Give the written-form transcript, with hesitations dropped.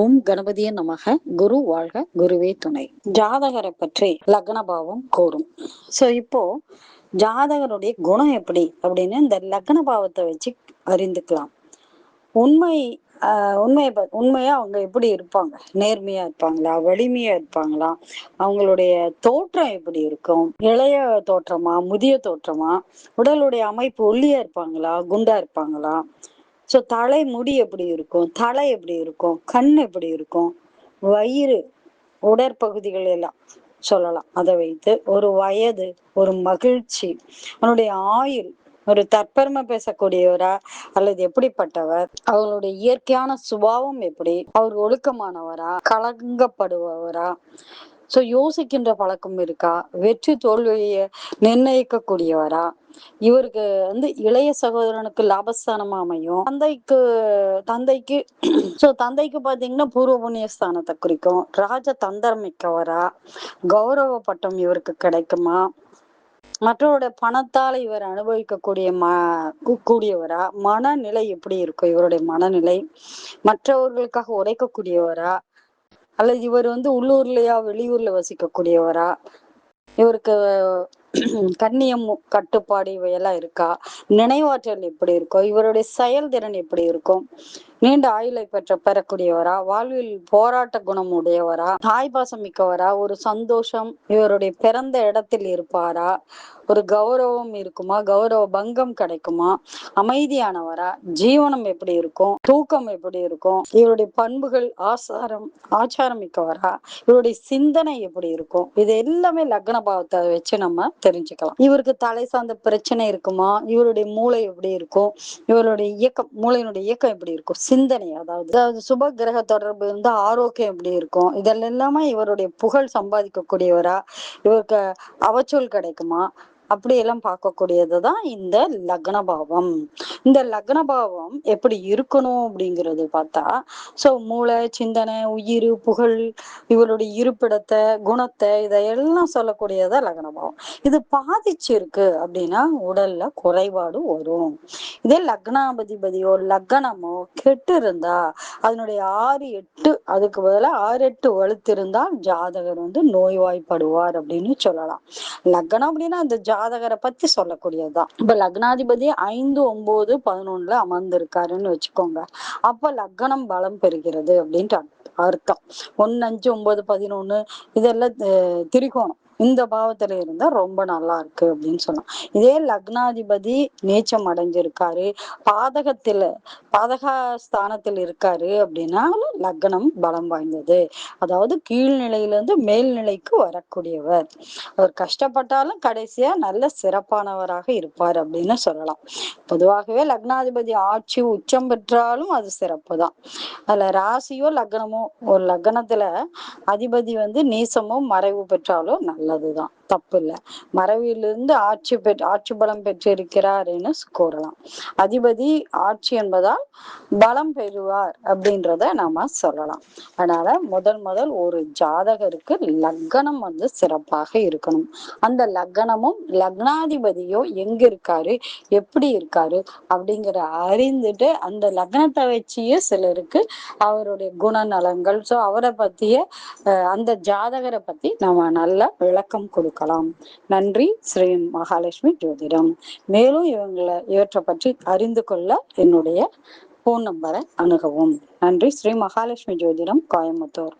ஓம் கணபதியே நமக. குரு வாழ்க, குருவே துணை. ஜாதகரை பற்றி லக்ன பாவம் கூறும். இப்போ ஜாதகருடைய குணம் எப்படி அப்படின்னு இந்த லக்ன பாவத்தை வச்சு அறிந்துக்கலாம். உண்மை உண்மையா அவங்க எப்படி இருப்பாங்க? நேர்மையா இருப்பாங்களா? வலிமையா இருப்பாங்களா? அவங்களுடைய தோற்றம் எப்படி இருக்கும்? இளைய தோற்றமா, முதிய தோற்றமா? உடலுடைய அமைப்பு ஒல்லியா இருப்பாங்களா, குண்டா இருப்பாங்களா? தலை முடி எப்படி இருக்கும்? தலை எப்படி இருக்கும்? கண் எப்படி இருக்கும்? வயிறு, உடற்பகுதிகள் எல்லாம் சொல்லலாம். அதை வைத்து ஒரு வயது, ஒரு மகிழ்ச்சி, அவனுடைய ஆயுள், ஒரு தற்பெருமை பேசக்கூடியவரா அல்லது எப்படிப்பட்டவர், அவர்களுடைய இயற்கையான சுபாவம் எப்படி, அவர் ஒழுக்கமானவரா, கலங்கப்படுபவரா, யோசிக்கின்ற பழக்கம் இருக்கா, வெற்றி தோல்வியை நிர்ணயிக்கக்கூடியவரா, இவருக்கு இளைய சகோதரனுக்கு லாபஸ்தானமா அமையும். தந்தைக்கு தந்தைக்கு பாத்தீங்கன்னா பூர்வ புண்ணிய ஸ்தானத்தை குறிக்கும். ராஜ தந்திரம் மிக்கவரா, கௌரவ பட்டம் இவருக்கு கிடைக்குமா, மற்றவருடைய பணத்தால் இவர் அனுபவிக்கக்கூடிய கூடியவரா, மனநிலை எப்படி இருக்கும் இவருடைய மனநிலை, மற்றவர்களுக்காக உழைக்கக்கூடியவரா, அல்லது இவர் உள்ளூர்லயா வெளியூர்ல வசிக்கக்கூடியவரா, இவருக்கு கண்ணியம் கட்டுப்பாடு இவையெல்லாம் இருக்கா, நினைவாற்றல் எப்படி இருக்கும், இவருடைய செயல்திறன் எப்படி இருக்கும், நீண்ட ஆயுளை பெறக்கூடியவரா, வாழ்வில் போராட்ட குணம் உடையவரா, தாய்பாசம் மிக்கவரா, ஒரு சந்தோஷம் இவருடைய பிறந்த இடத்தில் இருப்பாரா, ஒரு கௌரவம் இருக்குமா, கௌரவ பங்கம் கிடைக்குமா, அமைதியானவரா, ஜீவனம் எப்படி இருக்கும், தூக்கம் எப்படி இருக்கும், இவருடைய பண்புகள் ஆச்சாரம் மிக்கவரா, இவருடைய சிந்தனை எப்படி இருக்கும், இது எல்லாமே லக்ன பாவத்தை வச்சு நம்ம தெரிஞ்சுக்கலாம். இவருக்கு தலை சார்ந்த பிரச்சனை இருக்குமா, இவருடைய மூளை எப்படி இருக்கும், இவருடைய இயக்கம், மூளையினுடைய இயக்கம் எப்படி இருக்கும், சிந்தனை, அதாவது சுப கிரக தொடர்பு இருந்தா ஆரோக்கியம் எப்படி இருக்கும், இதெல்லாம் எல்லாமே இவருடைய புகழ் சம்பாதிக்கக்கூடியவரா, இவருக்கு அவச்சொல் கிடைக்குமா, அப்படியெல்லாம் பார்க்கக்கூடியதுதான் இந்த லக்ன பாவம். இந்த லக்ன பாவம் எப்படி இருக்கணும் அப்படிங்கிறது பார்த்தா, மூளை, சிந்தனை, உயிர், புகழ், இவருடைய இருப்பிடத்தை, குணத்தை, இதையெல்லாம் சொல்லக்கூடியதா லக்ன பாவம். இது பாதிச்சிருக்கு அப்படின்னா உடல்ல குறைபாடு வரும். இதே லக்னாதிபதியோ லக்னமோ கெட்டு இருந்தா, அதனுடைய 6-8 அதுக்கு பதிலா 6-8 வலுத்து இருந்தால் ஜாதகர் நோய்வாய்ப்படுவார் அப்படின்னு சொல்லலாம். லக்னம் அப்படின்னா அந்த ஜாதகரை பத்தி சொல்லக்கூடியதுதான். இப்ப லக்னாதிபதி 5, 9, 11 அமர்ந்திருக்காருன்னு வச்சுக்கோங்க. அப்ப லக்னம் பலம் பெறுகிறது அப்படின்ட்டு அர்த்தம். 1, 5, 9, 11 இதெல்லாம் திரிகோணம். இந்த பாவத்துல இருந்தா ரொம்ப நல்லா இருக்கு அப்படின்னு சொன்னோம். இதே லக்னாதிபதி நீச்சம் அடைஞ்சிருக்காரு, பாதகஸ்தானத்தில் இருக்காரு அப்படின்னா லக்னம் பலம் வாய்ந்தது. அதாவது கீழ்நிலையிலிருந்து மேல்நிலைக்கு வரக்கூடியவர். அவர் கஷ்டப்பட்டாலும் கடைசியா நல்ல சிறப்பானவராக இருப்பார் அப்படின்னு சொல்லலாம். பொதுவாகவே லக்னாதிபதி ஆட்சி உச்சம் பெற்றாலும் அது சிறப்பு தான். அதுல ராசியோ லக்னமோ, ஒரு லக்னத்துல அதிபதி நீசமோ மறைவு பெற்றாலும் நல்லதுதான், தப்பு இல்லை. மறைவிலிருந்து ஆட்சி பலம் பெற்றிருக்கிறார்னு கூறலாம். அதிபதி ஆட்சி என்பதால் பலம் பெறுவார் அப்படின்றத நாம சொல்லலாம். அதனால முதல் ஒரு ஜாதகருக்கு லக்னம் சிறப்பாக இருக்கணும். அந்த லக்னமும் லக்னாதிபதியோ எங்க இருக்காரு, எப்படி இருக்காரு அப்படிங்கிற அறிந்துட்டு அந்த லக்னத்தை வச்சியே சிலருக்கு அவருடைய குணநலங்கள், அவரை பத்திய அந்த ஜாதகரை பத்தி நம்ம நல்ல விளக்கம் கொடுக்கலாம். நன்றி. ஸ்ரீ மகாலட்சுமி ஜோதிடம். மேலும் இவற்றை பற்றி அறிந்து கொள்ள என்னுடைய போன் நம்பரை அணுகவும். நன்றி. ஸ்ரீ மகாலட்சுமி ஜோதிடம், கோயம்புத்தூர்.